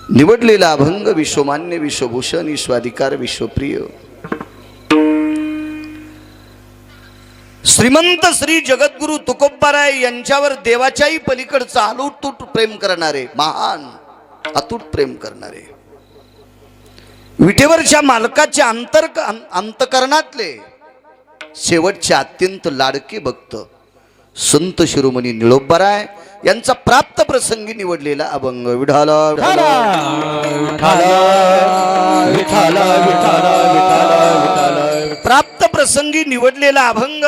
निवडलेला अभंग विश्वमान्य विश्वभूषण विश्वाधिकार विश्वप्रिय श्रीमंत श्री जगद्गुरु तुकोबाराय यांच्यावर देवाच्याही पलीकडचं अतूट प्रेम करणारे, महान अतूट प्रेम करणारे, विटेवरच्या मालकाच्या अंतकरणातले शेवटचे अत्यंत लाडके भक्त संत शिरोमणी निळोबाराय यांचा प्राप्त प्रसंगी निवडलेला अभंग विठाला प्राप्त प्रसंगी निवडलेला अभंग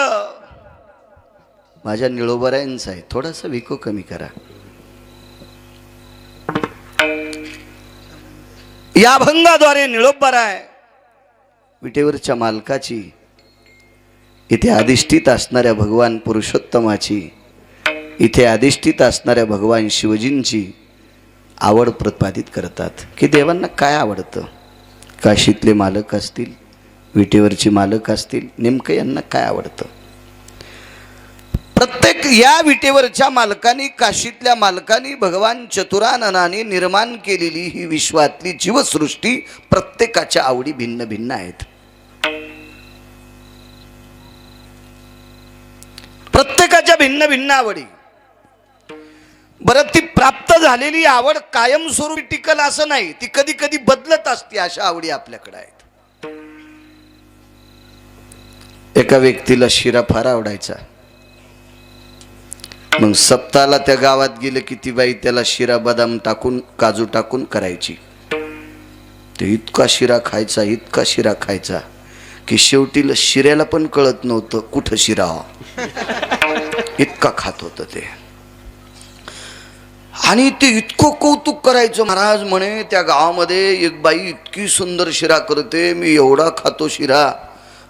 माझ्या निळोबारायांचा आहे. थोडासा विको कमी करा. या अभंगाद्वारे निळोबाराय विटेवरच्या मालकाची, इथे अधिष्ठित असणाऱ्या भगवान पुरुषोत्तमाची, इथे अधिष्ठित असणाऱ्या भगवान शिवजींची आवड प्रतिपादित करतात की देवांना काय आवडतं. काशीतले मालक असतील, विटेवरची मालक असतील, नेमकं यांना काय आवडतं. प्रत्येक या विटेवरच्या मालकांनी, काशीतल्या मालकांनी भगवान चतुराननाने निर्माण केलेली ही विश्वातली जीवसृष्टी प्रत्येकाच्या आवडी भिन्न भिन्न आहेत. प्रत्येकाच्या भिन्न भिन्न आवडी. बरं, ती प्राप्त झालेली आवड कायमस्वरूपी टिकल असं नाही, ती कधी कधी बदलत असते. अशा आवडी आपल्याकडे आहेत. एका व्यक्तीला शिरा फार आवडायचा. मग सप्ताहाला त्या गावात गेले की ती बाई त्याला शिरा बदाम टाकून, काजू टाकून करायची. ते इतका शिरा खायचा, इतका शिरा खायचा की शेवटीला शिऱ्याला पण कळत नव्हतं कुठं शिरा. इतका खात होतं ते. आणि ते इतकं कौतुक करायचं. महाराज म्हणे त्या गावामध्ये एक बाई इतकी सुंदर शिरा करते, मी एवढा खातो शिरा.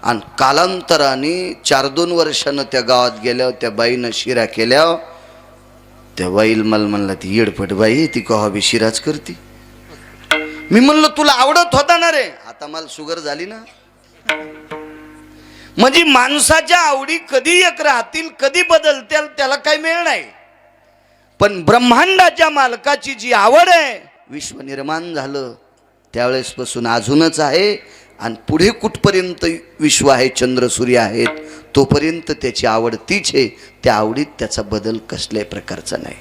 आणि कालांतराने 4-2 वर्षानं त्या गावात गेल्यावर त्या बाईनं शिरा केल्यावर त्या बाईल मला म्हणला, ती येडपट बाई ती कवा बी शिराच करते. मी म्हणलं तुला आवडत होता ना रे, आता मला शुगर झाली ना. म्हणजे माणसाच्या आवडी कधी एक राहतील, कधी बदलतील, त्याला काही मेळ नाही. पण ब्रह्मांडाच्या मालकाची जी आवड आहे, विश्व निर्माण झालं त्यावेळेसपासून अजूनच आहे. आणि पुढे कुठपर्यंत विश्व आहे, चंद्र सूर्य आहेत, तोपर्यंत त्याची आवड तीच आहे. त्या आवडीत त्याचा बदल कसल्याही प्रकारचा नाही.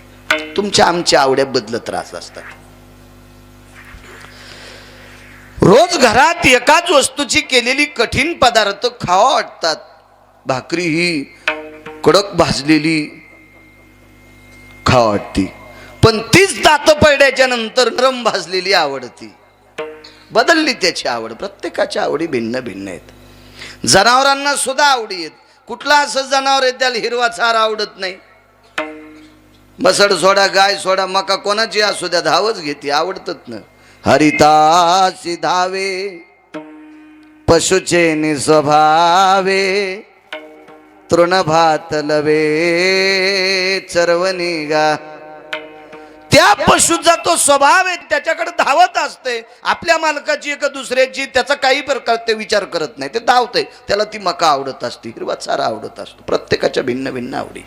तुमच्या आमच्या आवड्या बदलत राहत असतात. रोज घरात एकाच वस्तूची केलेली कठीण पदार्थ खावा वाटतात. भाकरी ही कडक भाजलेली खावा वाटती, पण तीच दात पडल्याच्या नंतर नरम भाजलेली आवडती. बदलली त्याची आवड. प्रत्येकाच्या आवडी भिन्न भिन्न आहेत. जनावरांना सुद्धा आवडी आहेत. कुठला असं जनावर आहे त्याला हिरवा चारा आवडत नाही. मसड सोडा, गाय सोडा, मका कोणाची असू द्या, धावच घेते, आवडतच ना. हरितासी धावे पशुचे निस्वभावे, तृणभात लवे चरवणी गा. त्या पशुचा तो स्वभाव आहे, त्याच्याकडे धावत असते. आपल्या मालकाची एका दुसऱ्याची त्याचा काही प्रकार ते विचार करत नाही, ते धावते. त्याला ती मका आवडत असते, हिरवा चारा आवडत असतो. प्रत्येकाच्या भिन्न भिन्न आवडी.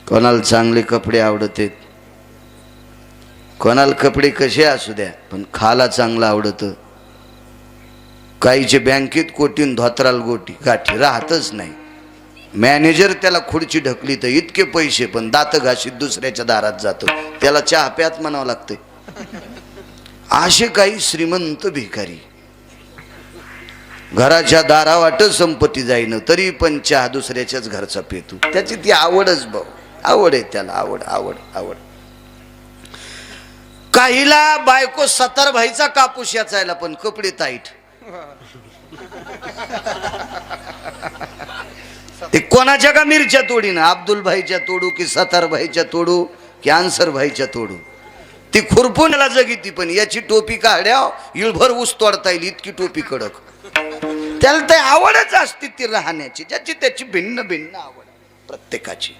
कोणाला चांगले कपडे आवडते, कोणाला कपडे कसे असू द्या पण खाला चांगलं आवडतं. काहीचे बँकेत कोटीन धोत्राल गोटी गाठी राहतच नाही. मॅनेजर त्याला खुर्ची ढकली तर इतके पैसे, पण दात घाशीत दुसऱ्याच्या दारात जातो, त्याला चहा प्यात म्हणावं लागते. असे काही श्रीमंत भिकारी घराच्या दारावाट संपत्ती जाईन तरी पण चहा दुसऱ्याच्याच घरचा पेतो. त्याची ती आवडच भाऊ, आवड आहे त्याला, आवड आवड आवड. काहीला बायको 70 भाईचा कापूस याचायला, पण कपडे ताईट. ते कोणाच्या का मिरच्या तोडीनं, अब्दुल भाईच्या तोडू की 70 भाईच्या तोडू की अन्सर भाईच्या तोडू, ती खुरपूनला जगीती. पण याची टोपी काढ्या इळभर ऊस तोडता येईल इतकी टोपी कडक. त्याला ते आवडच असते ती राहण्याची, ज्याची त्याची भिन्न भिन्न आवड प्रत्येकाची.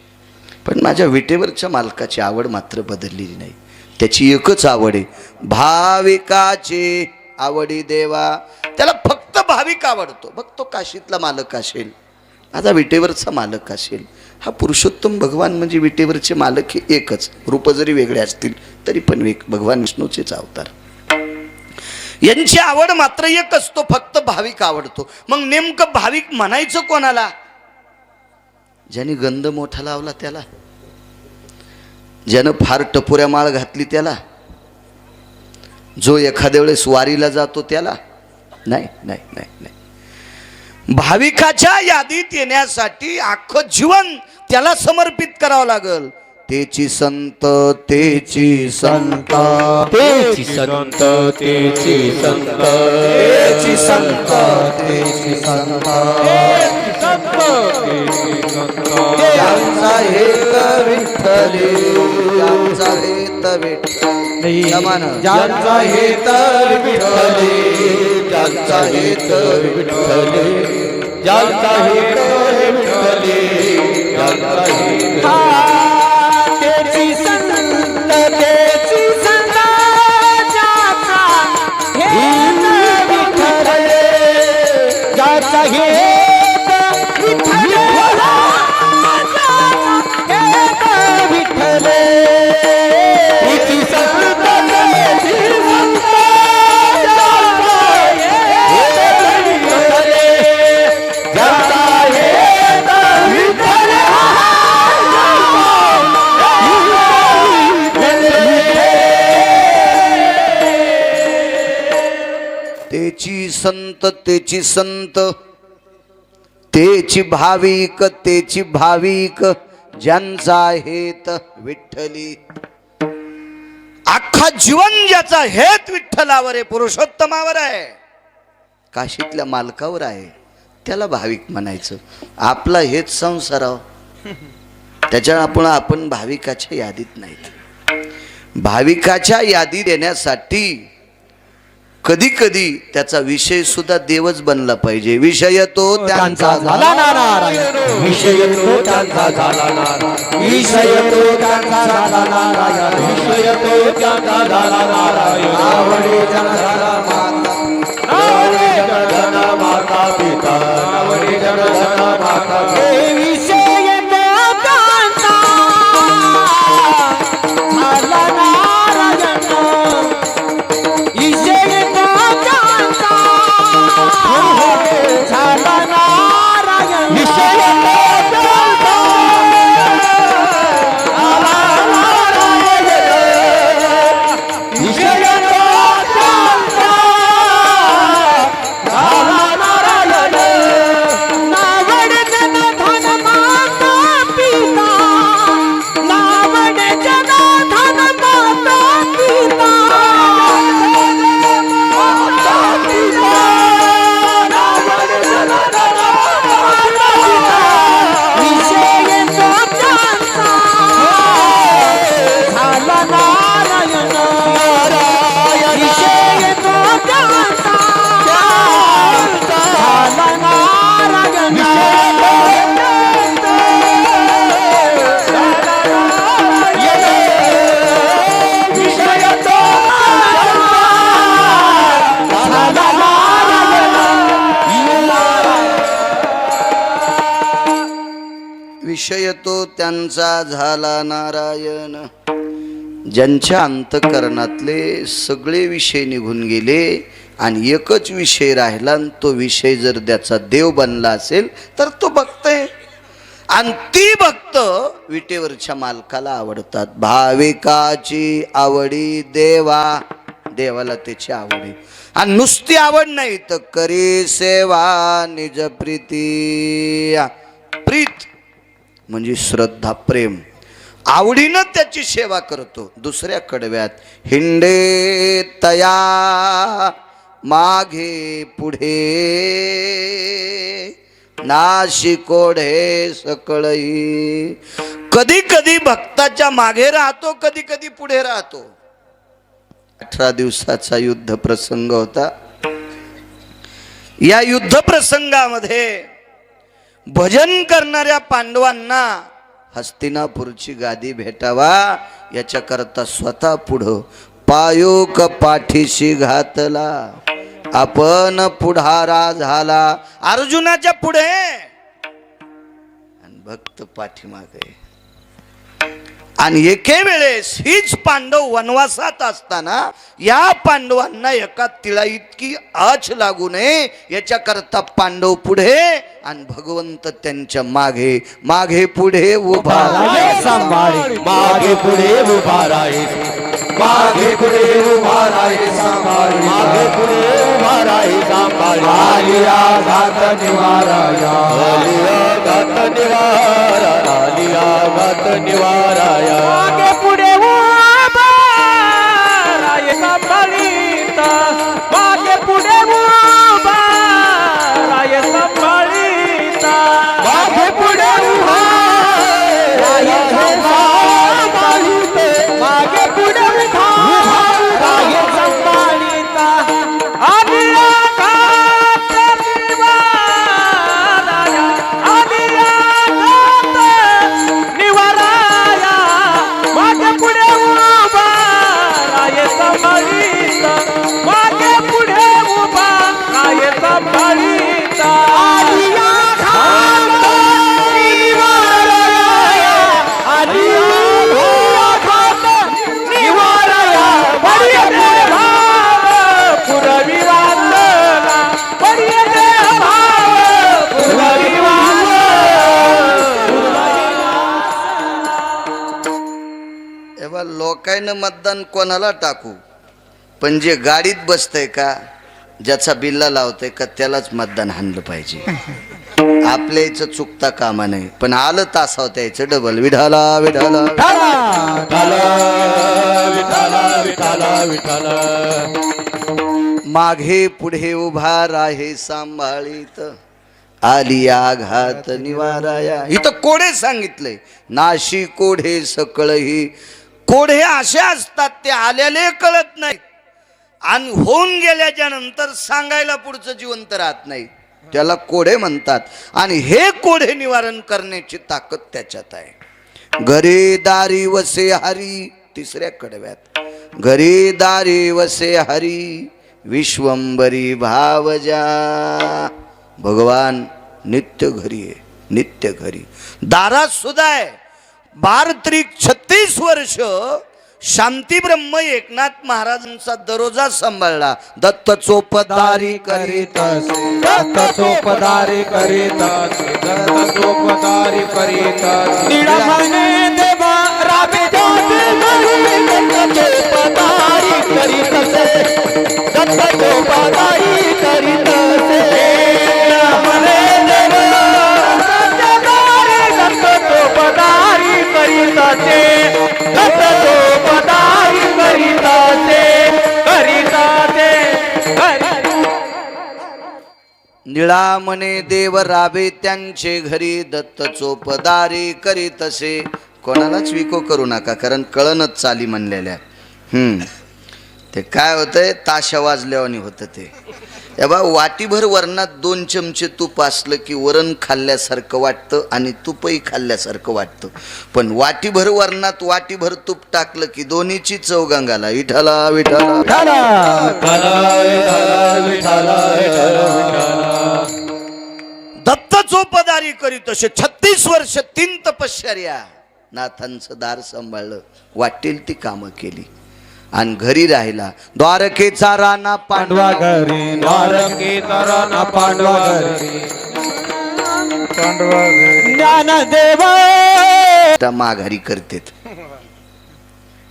पण माझ्या विटेवरच्या मालकाची आवड मात्र बदललेली नाही. त्याची एकच आवड आहे, भाविकाची आवडी देवा. त्याला फक्त भाविक आवडतो. बघ तो काशीतला मालक असेल, आता विटेवरचा मालक असेल, हा पुरुषोत्तम भगवान म्हणजे विटेवरचे मालक हे एकच, रूप जरी वेगळे असतील तरी पण एक भगवान विष्णूचेच अवतार. यांची आवड मात्र एक असतो, फक्त भाविक आवडतो. मग नेमकं भाविक म्हणायचं कोणाला? ज्याने गंध मोठा लावला त्याला, ज्यानं फार टपोऱ्या माळ घातली त्याला, जो एखाद्या वेळेस वारीला जातो त्याला? नाही नाही नाही नाही. भाविकाच्या यादीत येण्यासाठी अख्खं जीवन त्याला समर्पित करावं लागल. तेची संत, तेची संत, तेची संत, तेची संत, तेची संत, तेची संत, ज्यांचा हेत विठ्ठली, ज्यांचा हेत विठ्ठली, ज्यांचा हेत विठ्ठली, ज्यांचा हेत विठ्ठली, ज्यांचा हेत विठ्ठली, ज्यांचा हेत तेची संत, तेची संत, ज्याचा हेत विठ्ठल, ज्याचा हेत विठ्ठल, हेत विठ्ठल. तेची संत, तेची संत, ज्याचा हेत विठ्ठल, ज्याचा हेत विठ्ठल, तेची संत, तेची संत, तेची भाविक, तेची भाविक, ज्यांचा हेत विठ्ठली. अख्खा जीवन ज्याचा हेत विठ्ठलावर आहे, पुरुषोत्तमावर आहे, काशीतल्या मालकावर आहे, त्याला भाविक म्हणायचं. आपला हेत संसाराव, त्याच्या आपण भाविकाच्या यादीत नाहीत. भाविकाच्या यादीत येण्यासाठी कधी कधी त्याचा विषय सुद्धा देवच बनला पाहिजे. विषय तो त्यांचा झाला नारायण, विषय तो त्यांचा झाला नारायण, विषय तो त्यांचा झाला नारायण, विषय तो त्यांचा झाला नारायण. आवडे जन झाला माता, आवडे जन माता पिता, आवडे जन माता पिता. विषय तो त्यांचा झाला नारायण, विषय विषय तो त्यांचा झाला नारायण. ज्यांच्या अंतःकरणातले सगळे विषय निघून गेले आणि एकच विषय राहिला, आणि तो विषय जर त्याचा देव बनला असेल तर तो भक्त आहे. आणि ती भक्त विटेवरच्या मालकाला आवडतात. भाविकाची आवडी देवा, देवाला त्याची आवड आहे. आणि नुसती आवड नाही तर करी सेवा निज प्रीती. प्रीत म्हणजे श्रद्धा, प्रेम, आवडीनं त्याची सेवा करतो. दुसऱ्या कडव्यात हिंडे तया मागे पुढे, नाशिकोढे सकळई. कधी कधी भक्ताच्या मागे राहतो, कधी कधी पुढे राहतो. 18 दिवसाचा युद्ध प्रसंग होता. या युद्ध प्रसंगामध्ये भजन करणाऱ्या पांडवांना हस्तिनापूरची गादी भेटावा याच्याकरता स्वतः पुढं पायोक पाठीशी घातला. आपण पुढारा झाला अर्जुनाच्या पुढे. भक्त पाठीमागे. आणि एके वेळेस हीच पांडव वनवासात असताना या पांडवांना एका तिळा इतकी आच लागू नये याच्याकरता पांडव पुढे आणि भगवंत त्यांच्या मागे. मागे पुढे उभा राहे सांभाळी, मागे पुढे उभा राहे, मागे पुढे उभा राहे सांभाळी, मागे पुढे उभा राहे सांभाळी. आलिया घात निवाराया, आलिया घात निवाराया, आलिया घात निवाराया. मागे पुढे उभा राहे सांभाळीता, मागे पुढे उभा राहे सांभाळीता, मागे पुढे उभा राहे सांभाळीता, मागे पुढे उभा राहे सांभाळीता. आलिया घात निवाराया, आलिया घात निवाराया, मागे पुढे उभा राहे सांभाळीता, मागे पुढे उभा राहे सांभाळीता. आलिया घात निवाराया, आलिया घात निवाराया, बळी भाव पुरवी वाचला, बळी भाव पुरवी एव्हा लोकांना मतदान कोणाला टाकू, पण जे गाडीत बसतंय का, ज्याचा बिल्ला लावतंय का, त्यालाच मतदान हाणलं पाहिजे. आपल्या इथं चुकता कामा नाही, पण आलं तासाव त्याचं डबल. विठाला विठाला विठाला विठाला विठाला विठाला. मागे पुढे उभा राहे सांभाळीत, आलिया घात निवाराया. इथं कोढे सांगितलंय, नाशी कोढे सकळही. कोढे असे असतात ते आलेले कळत नाहीत आणि होऊन गेल्याच्या नंतर सांगायला पुढचं जिवंत राहत नाही, त्याला कोढे म्हणतात. आणि हे कोढे निवारण करण्याची ताकद त्याच्यात आहे. घरी दारी वसे हरी, तिसऱ्या कडव्यात, घरी दारी वसे हरी, विश्वंबरी भावजा. भगवान नित्य घरी आहे, नित्य घरी. दारात सुद्धा आहे. 36 वर्ष शांती ब्रह्म एकनाथ महाराजांचा दरोजा सांभाळला. दत्त चोपदारी करीत असे, दत्त चोपदारी करीत असे, दत्त चोपदारी करीत असे. निळमणे देवा राबे ज्योती घरी, दत्त चोपदारी करीत असे, दत्त चोपदारी करीत असे. निळमणे देवा दत्त चोपदारी करीत असे, दत्त चोपदारी करीत असे, करीत असे, निळा म्हणे देव राबे त्यांचे घरी, दत्त चोपदारी करीत असे. कोणालाच विको करू नका, कारण कळणच चाली म्हणलेल्या. ते काय होतंय, ताशा वाजल्यावानी होतं ते. या बा, वाटीभर वरणात 2 चमचे तूप असलं की वरण खाल्ल्यासारखं वाटतं आणि तुपही खाल्ल्यासारखं वाटतं. पण वाटीभर वरणात वाटीभर तूप टाकलं की दोन्हीची चव गंगाला. विठाला विठाला विठाला विठाला विठाला विठाला. दत्त चोपदारी करीत असे. 36 वर्ष 3 तपश्चर्या नाथांचं दार सांभाळलं, वाटेल ती कामं केली आणि घरी राहिला. द्वारकेचा राणा पांडवा घरी, द्वारकेचा राणा पांडवा घरी, पांडवा घरी. ज्ञानदेव माघारी करतेत.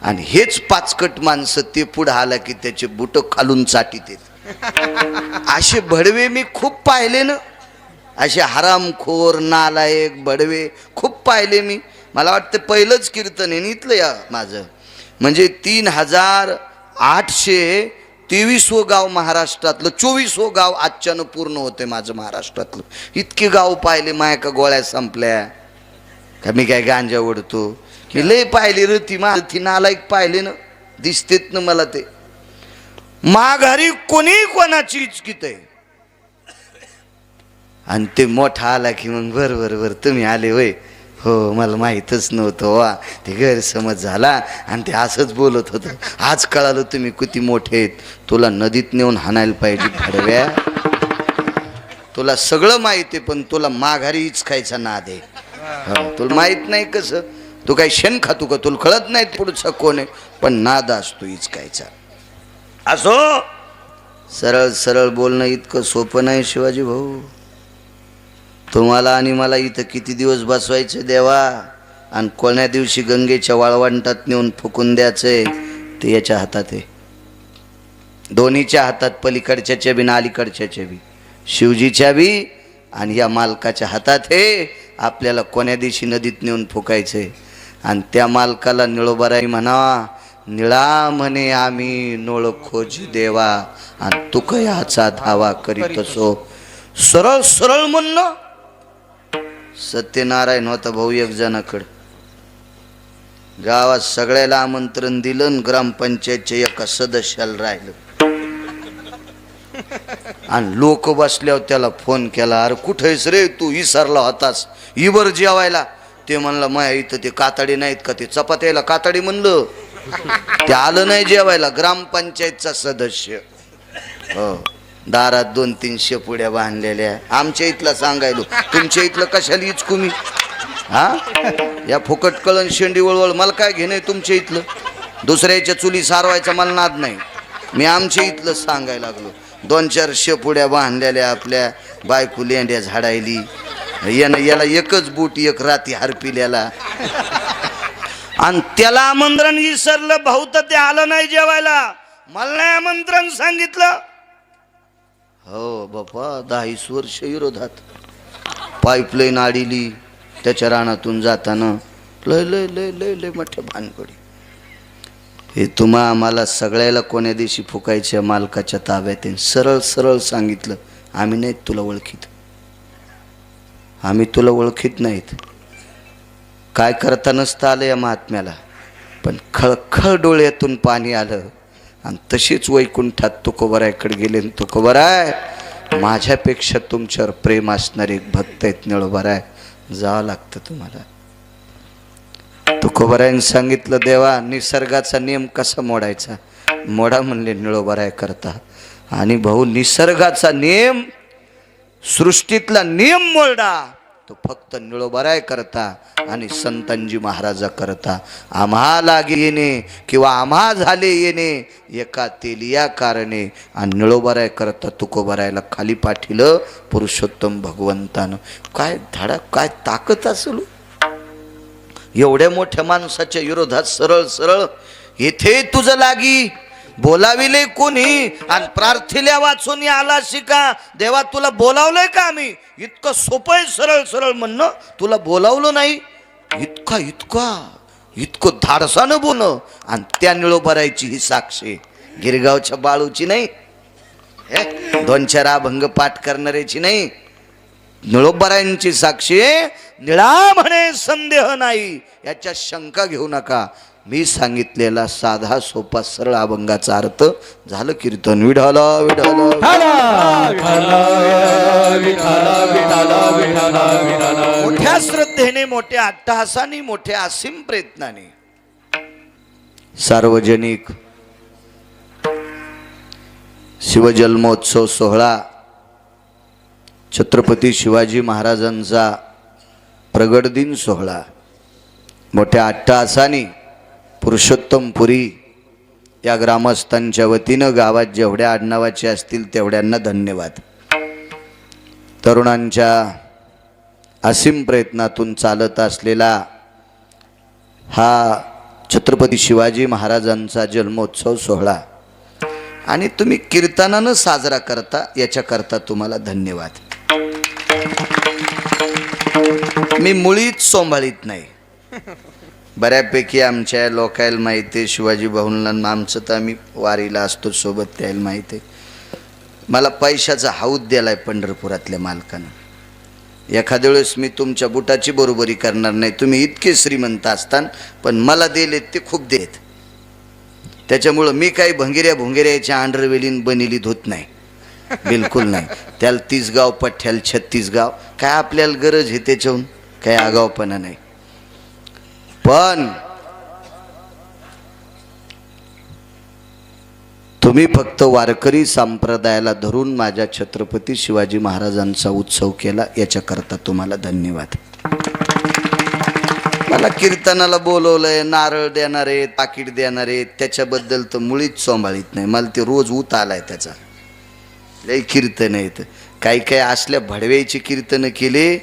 आणि हेच पाचकट माणसं ते पुढे आला की त्याचे बुट खालून चाटीत. असे भडवे मी खूप पाहिले ना, असे हरामखोर नालायक भडवे खूप पाहिले मी. मला वाटतं पहिलंच कीर्तन आहे इथलं या माझं. म्हणजे 3823 गाव महाराष्ट्रातलं, 24 गाव आजच्यानं पूर्ण होते माझं महाराष्ट्रातलं. इतके गाव पाहिले. माया का गोळ्या संपल्या का, मी काय गांजा ओढतो की लय पाहिले रे. ती नालायक पाहिले ना, दिसतेत ना मला ते. माघारी कोणी कोणाची इचकित आहे. आणि ते मोठा आला की मग बर तुम्ही आले होय, हो मला माहीतच नव्हतं वा, ते गैरसमज झाला आणि ते असंच बोलत होतं. आज कळालं तुम्ही किती मोठे आहेत. तुला नदीत नेऊन हाणायला पाहिजे भडव्या. तुला सगळं माहिती आहे, पण तुला माघारी इचकायचा नाद आहे. तुला माहित नाही कसं, तू काही शेण खातो का, तुला कळत नाही पुढचं कोण आहे, पण नाद असतो इचकायचा. असो, सरळ सरळ बोलणं इतकं सोपं नाही शिवाजी भाऊ. तुम्हाला आणि मला इथं किती दिवस बसवायचं देवा, आणि कोण्या दिवशी गंगेच्या वाळवंटात नेऊन फुकून द्यायचंय ते याच्या हातात आहे. दोन्हीच्या हातात, पलीकडच्या बी ना अलीकडच्या बी, शिवजीच्या बी आणि या मालकाच्या हातात आहे. आपल्याला कोण्या दिवशी नदीत नेऊन फुकायचंय. आणि त्या मालकाला निळोबाराई म्हणावा, निळा म्हणे आम्ही नोळ खोज देवा, आणि तू कयाचा धावा करीत असो. सरळ सरळ म्हणणं. सत्यनारायण होता भाऊ एक जणाकडे, गावात सगळ्याला आमंत्रण दिलं, ग्रामपंचायतच्या एका सदस्याला राहिलं. आणि लोक बसल्यावर त्याला फोन केला, अरे कुठेस रे तू, विसरला होतास, इवर जेवायला. ते म्हणलं माया इथं ते कातडी नाहीत का, ते चपात्याला कातडी म्हणलं, ते आलं नाही जेवायला. ग्रामपंचायतचा सदस्य, हो, दारात 2-3 शेपुड्या बांधलेल्या. आमच्या इथला सांगायलो, तुमच्या इथलं कशाला इचकू मी? हा, या फुकट कळण शेंडी वळवळ मला काय घेणे तुमच्या इथलं. दुसऱ्याच्या चुली सारवायचा मला नाद नाही, मी आमच्या इथलं सांगायला लागलो. 2-4 शेपुड्या बांधलेल्या, आपल्या बायको लेंड्या झाडायली. याला एकच बूट, एक राती हरपिल्याला. आणि त्याला आमंत्रण विसरलं भाऊ, तर ते आलं नाही जेवायला. मला नाही आमंत्रण सांगितलं. हो बापा, 10 वर्ष विरोधात पाईपलाईन आडिली त्याच्या रानातून जाताना. लय लय लय लय लय मोठ्या भानगडी. हे तुम्हा आम्हाला सगळ्याला कोण्या दिवशी फुकायच्या मालकाच्या ताब्यात. सरळ सरळ सांगितलं, आम्ही नाहीत तुला ओळखीत, आम्ही तुला ओळखीत नाहीत. काय करता नसतं आलं या महात्म्याला, पण खळखळ डोळ्यातून पाणी आलं. आणि तशीच वैकुंठात तुकोबरायकडे गेले. तुकोबराय, माझ्यापेक्षा तुमच्यावर प्रेम असणारे एक भक्त आहेत निळोबाराय, जावं लागतं तुम्हाला. तुकोबरायने सांगितलं, देवा निसर्गाचा नियम कसा मोडायचा? मोडा म्हणले निळोबाराय करता. आणि भाऊ, निसर्गाचा नियम, सृष्टीतला नियम मोडा तो फक्त निळोबाराय करता आणि संतांजी महाराजा करता. आम्हाला येणे किंवा आम्हा झाले येणे एका तेलिया कारणे. आणि निळोबाराय करता तुकोबरायला खाली पाठिलं पुरुषोत्तम भगवंतानं. काय धाडा, काय ताकद असेल एवढ्या मोठ्या माणसाच्या विरोधात. सरळ सरळ, येथे तुझं लागी बोलाविले कोणी, आणि प्रार्थिल्या वाचून आला शिका. देवा तुला बोलावलंय का आम्ही? इतकं सोपं आहे सरळ सरळ म्हणणं. तुला बोलावलं नाही, इतका इतका इतकं धाडसानं बोलणं. आणि त्या निळोबारायची ही साक्षी, गिरगावच्या बाळूची नाही, 2-4 अभंग पाठ करणाऱ्याची नाही, निळोबारायांची साक्षी. निळा म्हणे संदेह नाही, याच्या शंका घेऊ नका. मी सांगितलेला साधा सोपा सरळ अभंगाचा अर्थ झालं कीर्तन. विठाला विठाला मोठ्या श्रद्धेने, मोठ्या अट्टहासाने, मोठ्या असीम प्रयत्नाने सार्वजनिक शिवजन्मोत्सव सोहळा, छत्रपती शिवाजी महाराजांचा प्रगट दिन सोहळा मोठ्या अट्टहासाने पुरुषोत्तमपुरी या ग्रामस्थांच्या वतीनं गावात जेवढ्या आडनावाचे असतील तेवढ्यांना धन्यवाद. तरुणांच्या असीम प्रयत्नातून चालत असलेला हा छत्रपती शिवाजी महाराजांचा जन्मोत्सव सोहळा आणि तुम्ही कीर्तनानं साजरा करता, याच्याकरता तुम्हाला धन्यवाद. मी मुळीच सोंभाळीत नाही. बऱ्यापैकी आमच्या लोकायला माहिती आहे, शिवाजी भाऊंना आमचं तर आम्ही वारीला असतो सोबत, त्याला माहिती आहे. मला पैशाचा हौद दिलाय पंढरपुरातल्या मालकानं. एखाद्या वेळेस मी तुमच्या बुटाची बरोबरी करणार नाही, तुम्ही इतके श्रीमंत असतान, पण मला दिलेत ते खूप देत. त्याच्यामुळं मी काही भंगिऱ्याच्या आंढरवेलीन बनिलीत होत नाही, बिलकुल नाही. त्याला 30 गाव पठ्याला 36 गाव, काय आपल्याला गरज आहे त्याच्याहून, काही आगावपणा नाही. पण तुम्ही फक्त वारकरी संप्रदायाला धरून माझ्या छत्रपती शिवाजी महाराजांचा उत्सव केला, याच्याकरता तुम्हाला धन्यवाद. मला कीर्तनाला बोलवलंय, नारळ देणारे, ताकीट देणारे, त्याच्याबद्दल तर मुळीच सांभाळीत नाही. मला ते रोज ऊत आलाय त्याचा. लय कीर्तन आहेत, काही काही असल्या भडव्याची कीर्तन केले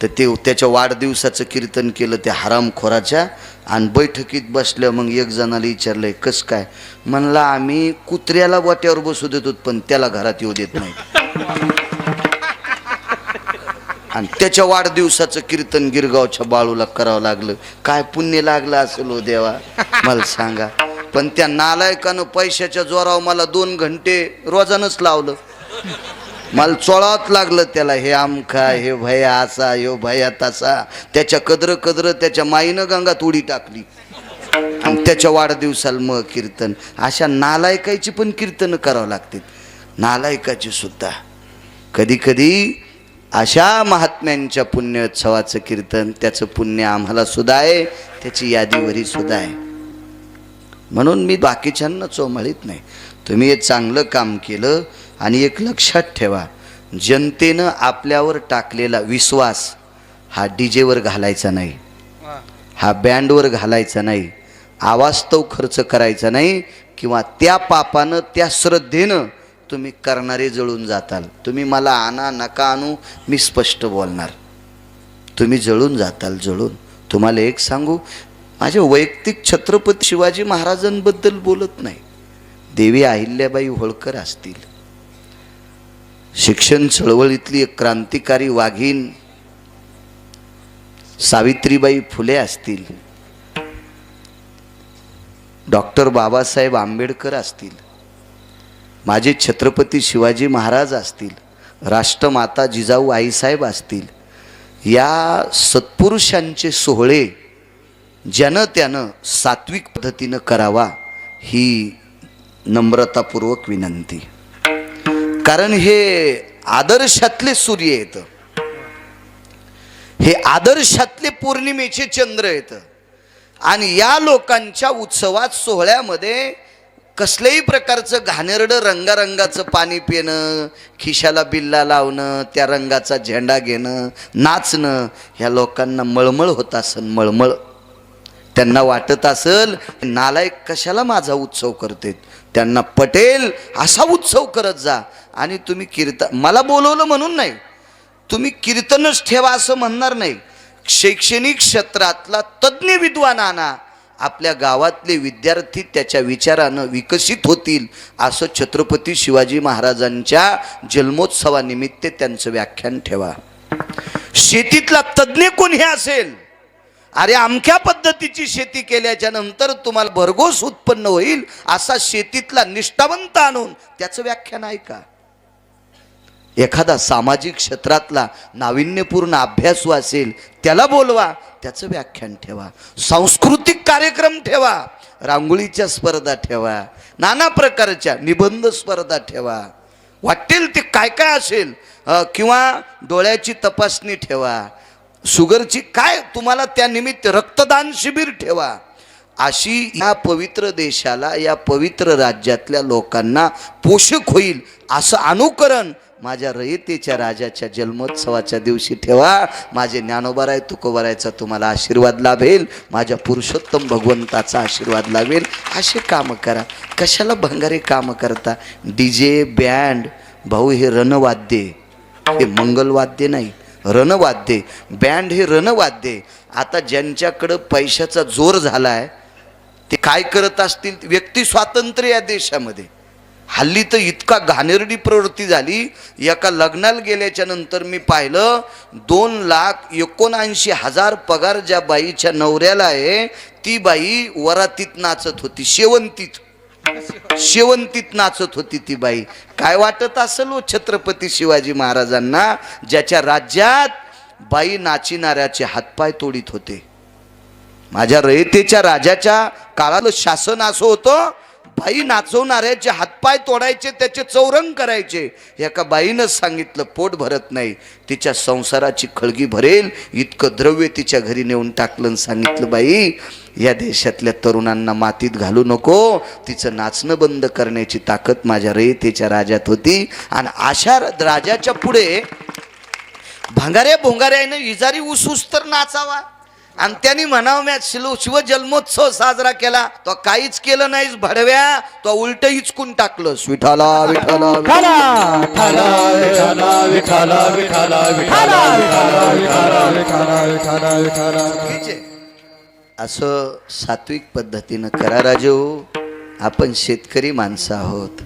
तर ते त्याच्या वाढदिवसाचं कीर्तन केलं त्या हरामखोराच्या. आणि बैठकीत बसल्या मग एक जणाला विचारलंय कस काय, म्हणला आम्ही कुत्र्याला वाट्यावर बसू देतो पण त्याला घरात येऊ देत नाही. आणि त्याच्या वाढदिवसाचं कीर्तन गिरगावच्या बाळूला करावं लागलं. काय पुण्य लागलं असेल हो देवा मला सांगा. पण त्या नालायकानं पैशाच्या जोरावर मला 2 घंटे रोजानच लावलं. मला चोळावत लागलं त्याला, हे आमका, हे भया असा, हे भया तसा. त्याच्या कदर कदर त्याच्या माईनं गंगात उडी टाकली. आणि त्याच्या वाढदिवसाला मग कीर्तन. अशा नालायकाची पण कीर्तन करावं लागते, नालायकाची सुद्धा. कधी कधी अशा महात्म्यांच्या पुण्योत्सवाचं कीर्तन, त्याचं पुण्य आम्हाला सुद्धा आहे, त्याची यादीवरी सुद्धा आहे. म्हणून मी बाकीच्यांना चोमळीत नाही. तुम्ही हे चांगलं काम केलं. आणि एक लक्षात ठेवा, जनतेनं आपल्यावर टाकलेला विश्वास हा डीजेवर घालायचा नाही, हा बँडवर घालायचा नाही, अवास्तव खर्च करायचा नाही. किंवा त्या पापानं, त्या श्रद्धेनं तुम्ही करणारे जळून जाताल. तुम्ही मला आणा नका आणू, मी स्पष्ट बोलणार, तुम्ही जळून जाताल, जळून. तुम्हाला एक सांगू, माझ्या वैयक्तिक छत्रपती शिवाजी महाराजांबद्दल बोलत नाही. देवी अहिल्याबाई होळकर असतील, शिक्षण चळवळीतली एक क्रांतिकारी वाघीण सावित्रीबाई फुले असतील, डॉक्टर बाबासाहेब आंबेडकर असतील, माझे छत्रपती शिवाजी महाराज असतील, राष्ट्रमाता जिजाऊ आईसाहेब असतील, या सत्पुरुषांचे सोहळे ज्यानं त्यानं सात्विक पद्धतीनं करावा ही नम्रतापूर्वक विनंती. कारण हे आदर्शातले सूर्य आहेत, हे आदर्शातले पौर्णिमेचे चंद्र आहेत. आणि या लोकांच्या उत्सवात सोहळ्यामध्ये कसल्याही प्रकारचं घाणेरडं रंगारंगाचं पाणी पिणं, खिशाला बिल्ला लावणं, त्या रंगाचा झेंडा घेणं, नाचणं, ह्या लोकांना मळमळ होत असेल, मळमळ. त्यांना वाटत असेल नालायक कशाला माझा उत्सव करते, त्यांना पटेल असा उत्सव करत जा. आणि तुम्ही कीर्तन, मला बोलवलं म्हणून नाही, तुम्ही कीर्तनच ठेवा असं म्हणणार नाही. शैक्षणिक क्षेत्रातला तज्ज्ञ विद्वान आणा, आपल्या गावातले विद्यार्थी त्याच्या विचारानं विकसित होतील, असं छत्रपती शिवाजी महाराजांच्या जन्मोत्सवानिमित्त त्यांचं व्याख्यान ठेवा. शेतीतला तज्ज्ञ कोणी असेल, अरे अमक्या पद्धतीची शेती केल्याच्या नंतर तुम्हाला भरघोस उत्पन्न होईल असा शेतीतला निष्ठावंत आणून त्याचं व्याख्यान ऐका. एखादा सामाजिक क्षेत्रातला नाविन्यपूर्ण अभ्यासू असेल त्याला बोलवा, त्याचं व्याख्यान ठेवा. सांस्कृतिक कार्यक्रम ठेवा, रांगोळीच्या स्पर्धा ठेवा, नाना प्रकारच्या निबंध स्पर्धा ठेवा, वाटेल ते काय काय असेल, किंवा डोळ्याची तपासणी ठेवा, शुगरची काय तुम्हाला त्यानिमित्त रक्तदान शिबिर ठेवा. अशी या पवित्र देशाला, या पवित्र राज्यातल्या लोकांना पोषक होईल असं अनुकरण माझ्या रयतेच्या राजाच्या जन्मोत्सवाच्या दिवशी ठेवा. माझे ज्ञानोबाराय तुकोबारायचा तुम्हाला आशीर्वाद लाभेल, माझ्या पुरुषोत्तम भगवंताचा आशीर्वाद लाभेल. असे कामं करा, कशाला भंगारे कामं करता. डीजे बँड भाऊ हे रणवाद्य, हे मंगलवाद्य नाही, रणवाद्य. बँड हे रणवाद्य. आता ज्यांच्याकडं पैशाचा जोर झालाय ते काय करत असतील. व्यक्ती स्वातंत्र्य या देशामध्ये हल्ली तर इतका घाणेरडी प्रवृत्ती झाली. एका लग्नाला गेल्याच्या नंतर मी पाहिलं 2,79,000 पगार ज्या बाईच्या नवऱ्याला आहे, ती बाई वरातीत नाचत होती, शेवंतीत नाचत होती ती बाई. काय वाटत असेल हो छत्रपती शिवाजी महाराजांना, ज्याच्या राज्यात बाई नाचिणाऱ्याचे हातपाय तोडीत होते. माझ्या रयतेच्या राजाच्या काळाला शासन असं होतं, बाई नाचवणाऱ्याचे हातपाय तोडायचे, त्याचे चौरंग करायचे. एका बाईनं सांगितलं पोट भरत नाही, तिच्या संसाराची खळगी भरेल इतकं द्रव्य तिच्या घरी नेऊन टाकलं. सांगितलं बाई या देशातल्या तरुणांना मातीत घालू नको, तिचं नाचणं बंद करण्याची ताकद माझ्या रयतेच्या राजात होती. आणि अशा राजाच्या पुढे भंगाऱ्या भोंगाऱ्यानं इजारी उसूस तर नाचावा. आणि त्यांनी म्हणावं म्या शिवजन्मोत्सव साजरा केला, तो काहीच केलं नाहीस भडव्या, तो उलट हिचकून टाकलं विठाला विठाला विठाला विठाला विठाला विठाला विठाला विठाला विठाला विठाला विठाला विठाला. चुकीचे. असं सात्विक पद्धतीनं करा राजो. आपण शेतकरी माणसं आहोत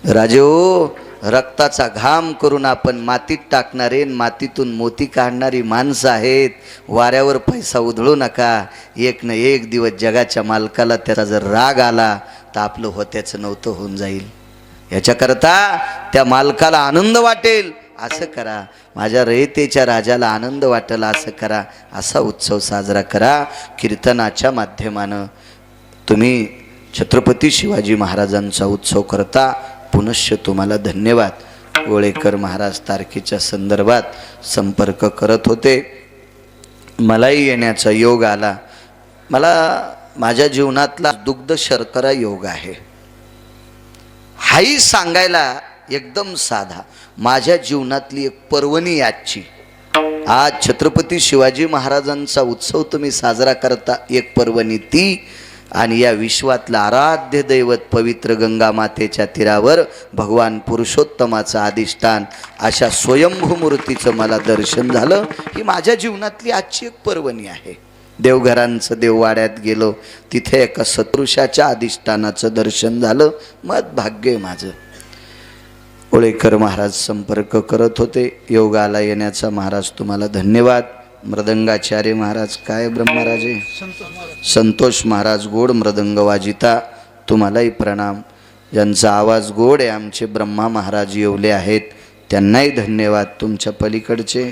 राजो. रक्ताचा घाम करून आपण मातीत टाकणारे, मातीतून मोती काढणारी माणसं आहेत. वाऱ्यावर पैसा उधळू नका. एक न एक दिवस जगाच्या मालकाला त्याचा जर राग आला तर आपलं होत्याचं नव्हतं होऊन जाईल. याच्याकरता त्या मालकाला आनंद वाटेल असं करा, माझ्या रयतेच्या राजाला आनंद वाटेल असं करा. असा उत्सव साजरा करा. कीर्तनाच्या माध्यमानं तुम्ही छत्रपती शिवाजी महाराजांचा उत्सव करता. पुनश्च तुम्हाला धन्यवाद. गोळेकर महाराज तारखेच्या संदर्भात संपर्क करत होते. मलाही येण्याचा योग आला. मला माझ्या जीवनातला दुग्ध शर्करा योग आहे. हाही सांगायला एकदम साधा. माझ्या जीवनातली एक पर्वणी आजची. आज छत्रपती शिवाजी महाराजांचा उत्सव तुम्ही साजरा करता, एक पर्वणी ती. आणि या विश्वातलं आराध्य दैवत पवित्र गंगा मातेच्या तीरावर भगवान पुरुषोत्तमाचं अधिष्ठान अशा स्वयंभू मूर्तीचं मला दर्शन झालं. ही माझ्या जीवनातली आजची एक पर्वणी आहे. देवघरांचं देववाड्यात गेलो, तिथे एका सत्पुरुषाच्या अधिष्ठानाचं दर्शन झालं. मत भाग्य आहे माझं. गोळेकर महाराज संपर्क करत होते. योगाला येण्याचा महाराज तुम्हाला धन्यवाद. मृदंगाचार्य महाराज काय ब्रह्मराजे संतोष महाराज गोड मृदंग वाजिता, तुम्हालाही प्रणाम. ज्यांचा आवाज गोड आहे आमचे ब्रह्मा महाराज येवले आहेत, त्यांनाही धन्यवाद. तुमच्या पलीकडचे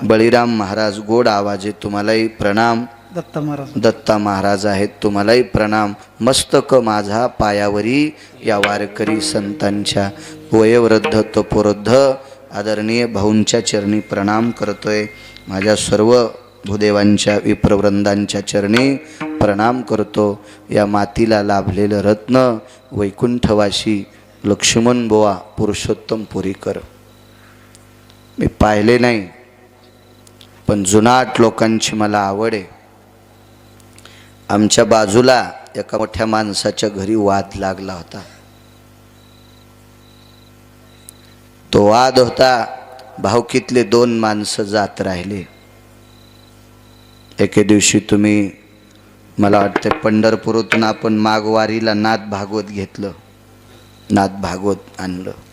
बळीराम महाराज गोड आवाज आहे, तुम्हालाही प्रणाम. दत्ता महाराज आहेत, तुम्हालाही प्रणाम. मस्तक माझा पायावरी या वारकरी संतांच्या वयोवृद्ध तपोवृद्ध आदरणीय भाऊंच्या चरणी प्रणाम करतोय. माझ्या सर्व भूदेवांच्या विप्रवृंदांच्या चरणी प्रणाम करतो. या मातीला लाभलेलं रत्न वैकुंठवासी लक्ष्मण बुवा पुरुषोत्तम पुरीकर मी पाहिले नाही, पण जुनाट लोकांची मला आवड आहे. आमच्या बाजूला एका मोठ्या माणसाच्या घरी वाद लागला होता. तो वाद होता, भावकीतले दोन माणसं जात राहिले. एके दिवशी तुम्ही मला वाटते पंढरपूरातून आपण माघवारीला नाथ भागवत घेतलं, नाथ भागवत आणलं.